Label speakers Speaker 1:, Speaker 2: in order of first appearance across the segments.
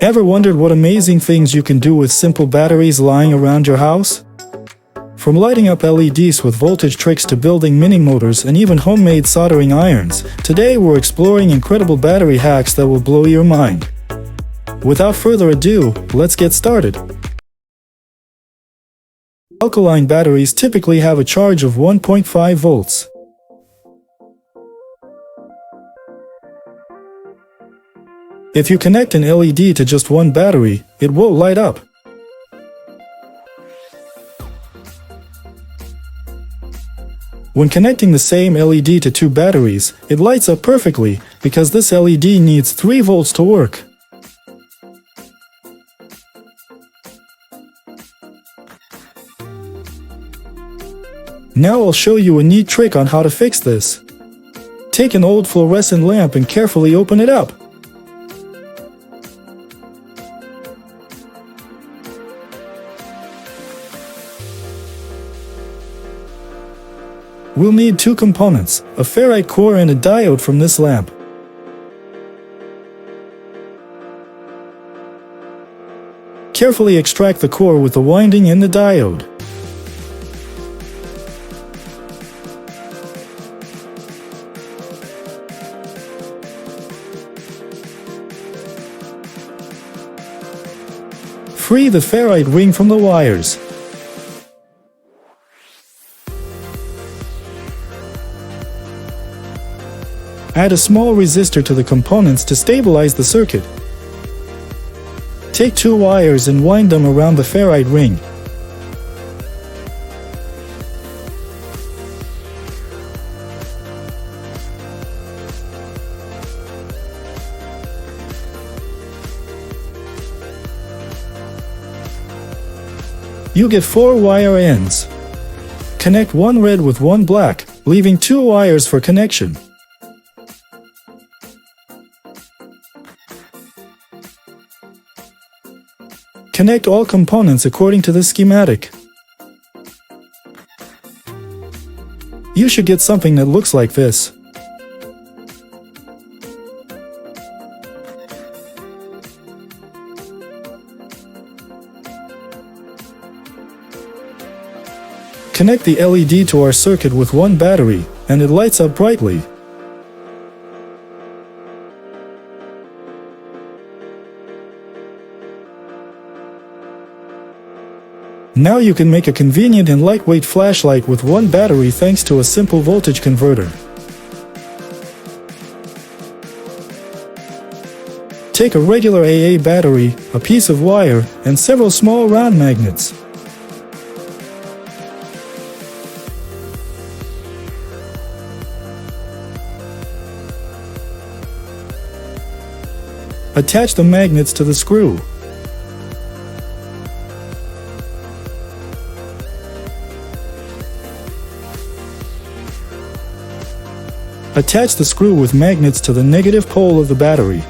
Speaker 1: Ever wondered what amazing things you can do with simple batteries lying around your house? From lighting up LEDs with voltage tricks to building mini motors and even homemade soldering irons, today we're exploring incredible battery hacks that will blow your mind. Without further ado, let's get started. Alkaline batteries typically have a charge of 1.5 volts. If you connect an LED to just one battery, it won't light up. When connecting the same LED to two batteries, it lights up perfectly, because this LED needs 3 volts to work. Now I'll show you a neat trick on how to fix this. Take an old fluorescent lamp and carefully open it up. We'll need 2 components, a ferrite core and a diode from this lamp. Carefully extract the core with the winding and the diode. Free the ferrite ring from the wires. Add a small resistor to the components to stabilize the circuit. Take 2 wires and wind them around the ferrite ring. You get 4 wire ends. Connect one red with one black, leaving 2 wires for connection. Connect all components according to the schematic. You should get something that looks like this. Connect the LED to our circuit with one battery, and it lights up brightly. Now you can make a convenient and lightweight flashlight with one battery thanks to a simple voltage converter. Take a regular AA battery, a piece of wire, and several small round magnets. Attach the magnets to the screw. Attach the screw with magnets to the negative pole of the battery.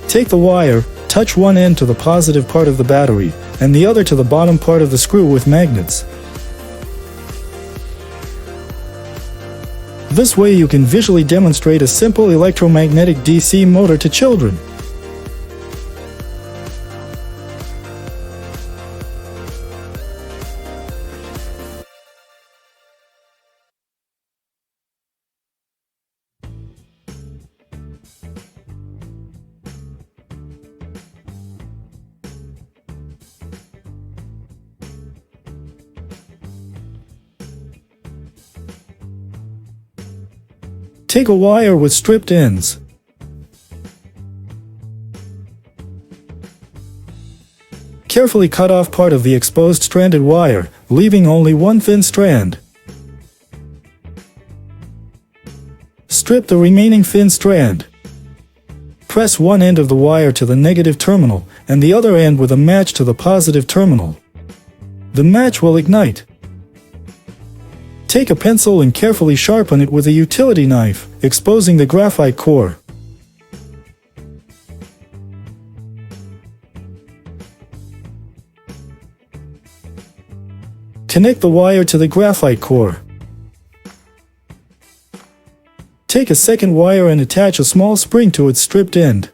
Speaker 1: Take the wire, touch one end to the positive part of the battery, and the other to the bottom part of the screw with magnets. This way you can visually demonstrate a simple electromagnetic DC motor to children. Take a wire with stripped ends. Carefully cut off part of the exposed stranded wire, leaving only one thin strand. Strip the remaining thin strand. Press one end of the wire to the negative terminal, and the other end with a match to the positive terminal. The match will ignite. Take a pencil and carefully sharpen it with a utility knife, exposing the graphite core. Connect the wire to the graphite core. Take a second wire and attach a small spring to its stripped end.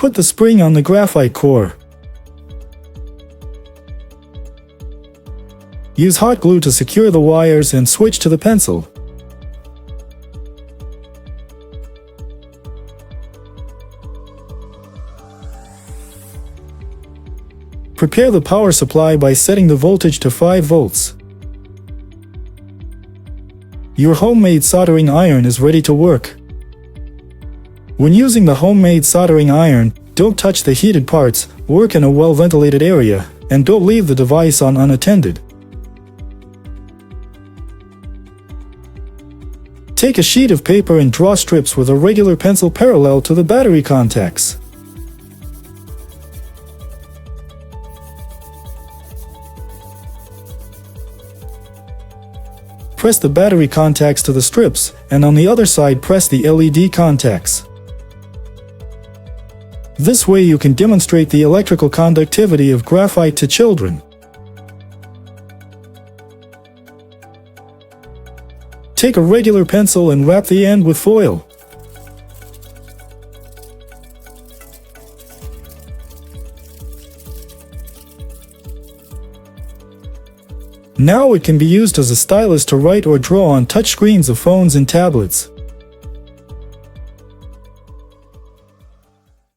Speaker 1: Put the spring on the graphite core. Use hot glue to secure the wires and switch to the pencil. Prepare the power supply by setting the voltage to 5 volts. Your homemade soldering iron is ready to work. When using the homemade soldering iron, don't touch the heated parts, work in a well-ventilated area, and don't leave the device on unattended. Take a sheet of paper and draw strips with a regular pencil parallel to the battery contacts. Press the battery contacts to the strips, and on the other side press the LED contacts. This way you can demonstrate the electrical conductivity of graphite to children. Take a regular pencil and wrap the end with foil. Now it can be used as a stylus to write or draw on touch screens of phones and tablets.